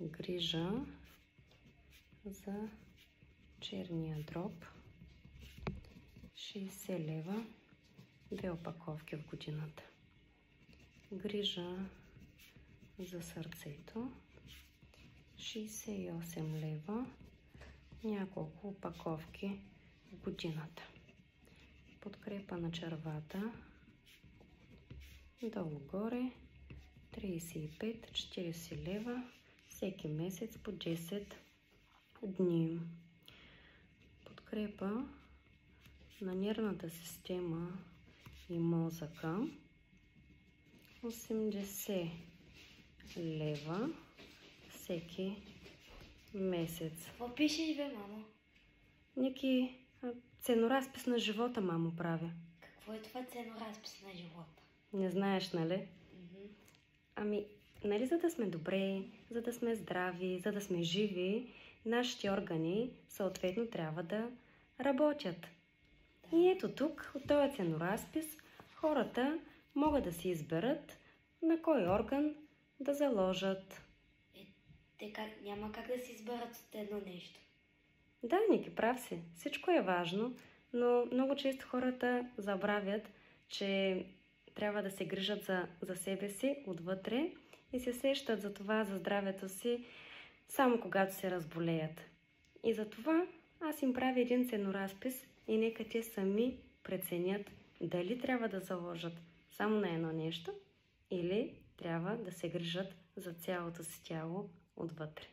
грижа за черния дроб. 60 лева, 2 опаковки в годината. Грижа за сърцето. 68 лева, няколко опаковки в годината. Подкрепа на червата. Долу-горе 35-40 лева, всеки месец по 10 дни. Подкрепа на нервната система и мозъка. 80 лева всеки месец. Какво пишеш, бе, мамо? Ники, ценоразпис на живота, мамо, правя. Какво е това ценоразпис на живота? Не знаеш, нали? Ами, нали, за да сме добре, за да сме здрави, за да сме живи, нашите органи съответно трябва да работят. Да. И ето тук, от този ценоразпис, хората могат да си изберат на кой орган да заложат. Няма как да си изберат от едно нещо. Да, Ники, прав си. Всичко е важно, но много често хората забравят, че трябва да се грижат за себе си отвътре и се сещат за това, за здравето си, само когато се разболеят. И за това аз им правя един ценоразпис и нека те сами преценят дали трябва да заложат само на едно нещо или трябва да се грижат за цялото си тяло отвътре.